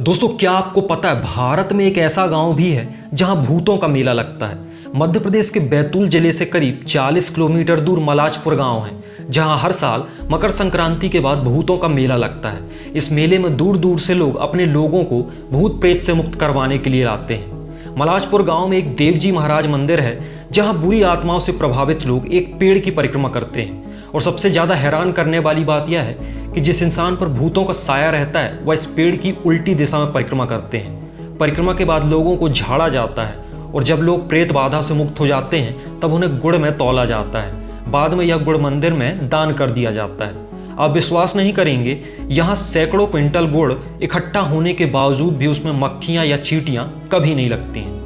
दोस्तों, क्या आपको पता है भारत में एक ऐसा गांव भी है जहां भूतों का मेला लगता है। मध्य प्रदेश के बैतूल जिले से करीब 40 किलोमीटर दूर मलाजपुर गांव है, जहां हर साल मकर संक्रांति के बाद भूतों का मेला लगता है। इस मेले में दूर दूर से लोग अपने लोगों को भूत प्रेत से मुक्त करवाने के लिए आते हैं। मलाजपुर गांव में एक देवजी महाराज मंदिर है, जहां बुरी आत्माओं से प्रभावित लोग एक पेड़ की परिक्रमा करते हैं। और सबसे ज़्यादा हैरान करने वाली बात यह है कि जिस इंसान पर भूतों का साया रहता है वह इस पेड़ की उल्टी दिशा में परिक्रमा करते हैं। परिक्रमा के बाद लोगों को झाड़ा जाता है और जब लोग प्रेत बाधा से मुक्त हो जाते हैं तब उन्हें गुड़ में तौला जाता है। बाद में यह गुड़ मंदिर में दान कर दिया जाता है। आप विश्वास नहीं करेंगे, यहाँ सैकड़ों क्विंटल गुड़ इकट्ठा होने के बावजूद भी उसमें मक्खियां या चींटियां कभी नहीं लगती हैं।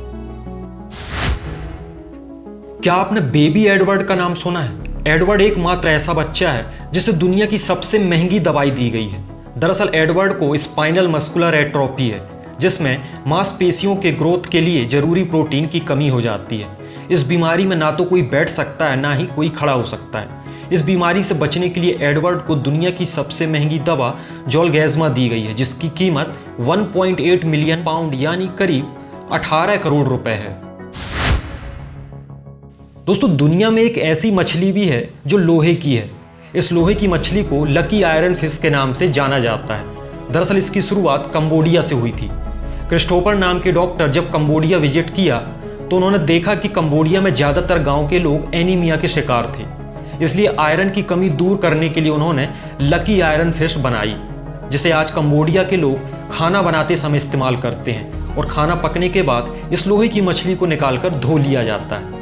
क्या आपने बेबी एडवर्ड का नाम सुना है? एडवर्ड एकमात्र ऐसा बच्चा है जिसे दुनिया की सबसे महंगी दवाई दी गई है। दरअसल एडवर्ड को स्पाइनल मस्कुलर एट्रोफी है, जिसमें मांसपेशियों के ग्रोथ के लिए जरूरी प्रोटीन की कमी हो जाती है। इस बीमारी में ना तो कोई बैठ सकता है, ना ही कोई खड़ा हो सकता है। इस बीमारी से बचने के लिए एडवर्ड को दुनिया की सबसे महंगी दवा जोल्गेज़मा दी गई है, जिसकी कीमत 1.8 मिलियन पाउंड यानी करीब 18 करोड़ रुपए है। दोस्तों, दुनिया में एक ऐसी मछली भी है जो लोहे की है। इस लोहे की मछली को लकी आयरन फिश के नाम से जाना जाता है। दरअसल इसकी शुरुआत कंबोडिया से हुई थी। क्रिस्टोफर नाम के डॉक्टर जब कंबोडिया विजिट किया तो उन्होंने देखा कि कंबोडिया में ज़्यादातर गांव के लोग एनीमिया के शिकार थे। इसलिए आयरन की कमी दूर करने के लिए उन्होंने लकी आयरन फिश बनाई, जिसे आज कंबोडिया के लोग खाना बनाते समय इस्तेमाल करते हैं। और खाना पकने के बाद इस लोहे की मछली को निकालकर धो लिया जाता है।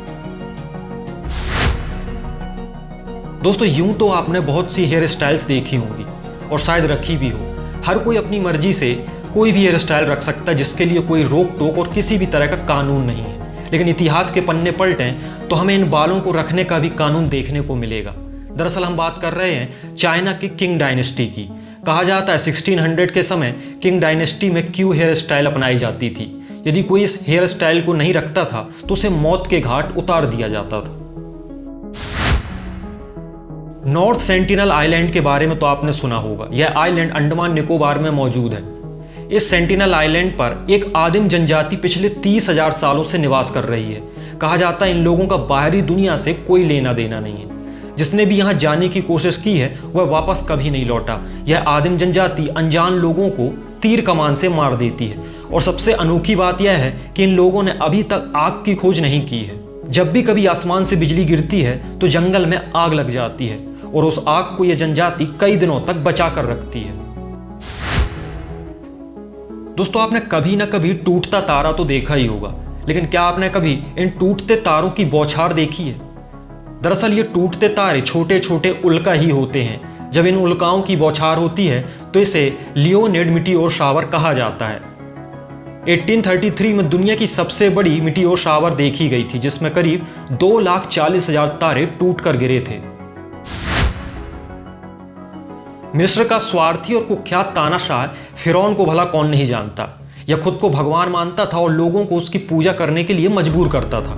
दोस्तों, यूं तो आपने बहुत सी हेयर स्टाइल्स देखी होंगी और शायद रखी भी हो। हर कोई अपनी मर्जी से कोई भी हेयर स्टाइल रख सकता है, जिसके लिए कोई रोक टोक और किसी भी तरह का कानून नहीं है। लेकिन इतिहास के पन्ने पलटें तो हमें इन बालों को रखने का भी कानून देखने को मिलेगा। दरअसल हम बात कर रहे हैं चाइना की किंग डायनेस्टी की। कहा जाता है 1600 के समय किंग डायनेस्टी में क्यू हेयर स्टाइल अपनाई जाती थी। यदि कोई इस हेयर स्टाइल को नहीं रखता था तो उसे मौत के घाट उतार दिया जाता था। नॉर्थ सेंटिनल आइलैंड के बारे में तो आपने सुना होगा। यह आइलैंड अंडमान निकोबार में मौजूद है। इस सेंटिनल आइलैंड पर एक आदिम जनजाति पिछले 30,000 सालों से निवास कर रही है। कहा जाता है इन लोगों का बाहरी दुनिया से कोई लेना देना नहीं है। जिसने भी यहाँ जाने की कोशिश की है वह वापस कभी नहीं लौटा। यह आदिम जनजाति अनजान लोगों को तीर कमान से मार देती है। और सबसे अनोखी बात यह है कि इन लोगों ने अभी तक आग की खोज नहीं की है। जब भी कभी आसमान से बिजली गिरती है तो जंगल में आग लग जाती है और उस आग को यह जनजाति कई दिनों तक बचा कर रखती है। दोस्तों, आपने कभी ना कभी टूटता तारा तो देखा ही होगा, लेकिन क्या आपने कभी इन टूटते तारों की बौछार देखी है? दरअसल ये टूटते तारे छोटे छोटे उल्का ही होते हैं। जब इन उल्काओं की बौछार होती है तो इसे लियोनिड मीटियोर शावर कहा जाता है। 1833 में दुनिया की सबसे बड़ी मीटियोर शावर देखी गई थी, जिसमें करीब 2,40,000 तारे टूट कर गिरे थे। मिस्र का स्वार्थी और कुख्यात तानाशाह फिरौन को भला कौन नहीं जानता। यह खुद को भगवान मानता था और लोगों को उसकी पूजा करने के लिए मजबूर करता था।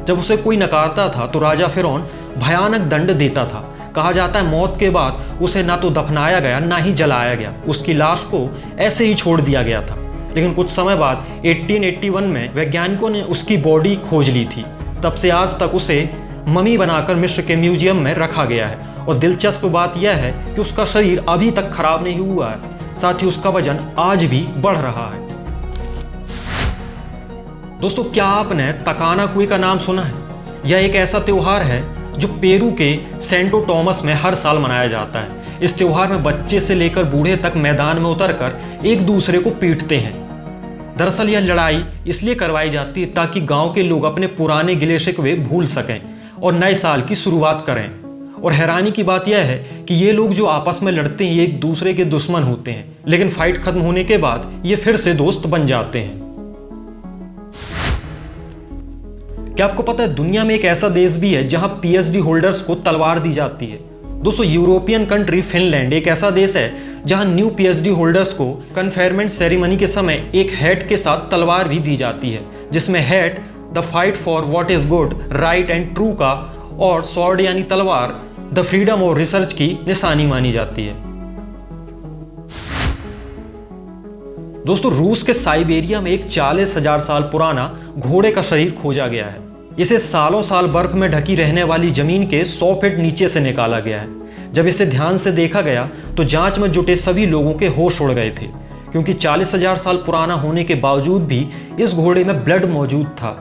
जब उसे कोई नकारता था तो राजा फिरौन भयानक दंड देता था। कहा जाता है मौत के बाद उसे ना तो दफनाया गया ना ही जलाया गया, उसकी लाश को ऐसे ही छोड़ दिया गया था। लेकिन कुछ समय बाद 1881 में वैज्ञानिकों ने उसकी बॉडी खोज ली थी। तब से आज तक उसे ममी बनाकर मिस्र के म्यूजियम में रखा गया है। और दिलचस्प बात यह है कि उसका शरीर अभी तक खराब नहीं हुआ है, साथ ही उसका वजन आज भी बढ़ रहा है। दोस्तों, क्या आपने तकाना कुई का नाम सुना है? यह एक ऐसा त्योहार है जो पेरू के सेंटो टॉमस में हर साल मनाया जाता है। इस त्योहार में बच्चे से लेकर बूढ़े तक मैदान में उतरकर एक दूसरे को पीटते हैं। दरअसल यह लड़ाई इसलिए करवाई जाती है ताकि गांव के लोग अपने पुराने गिले शिकवे भूल सकें और नए साल की शुरुआत करें। और हैरानी की बात यह है कि ये लोग जो आपस में लड़ते हैं ये एक दूसरे के दुश्मन होते हैं, लेकिन फाइट खत्म होने के बाद ये फिर से दोस्त बन जाते हैं। क्या आपको पता है दुनिया में एक ऐसा देश भी है जहां पीएचडी होल्डर्स को तलवार दी जाती है? दोस्तों, यूरोपियन कंट्री फिनलैंड एक ऐसा देश है जहां न्यू पीएचडी होल्डर्स को कन्फेयरमेंट सेरेमनी के समय एक हैट के साथ तलवार भी दी जाती है, जिसमें hat the fight for what is good, right and true का और स्वॉर्ड यानी तलवार द फ्रीडम ऑफ रिसर्च की निशानी मानी जाती है। दोस्तों, रूस के साइबेरिया में एक 40,000 साल पुराना घोड़े का शरीर खोजा गया है। इसे सालों साल बर्फ में ढकी रहने वाली जमीन के 100 फीट नीचे से निकाला गया है। जब इसे ध्यान से देखा गया तो जांच में जुटे सभी लोगों के होश उड़ गए थे, क्योंकि 40,000 साल पुराना होने के बावजूद भी इस घोड़े में ब्लड मौजूद था।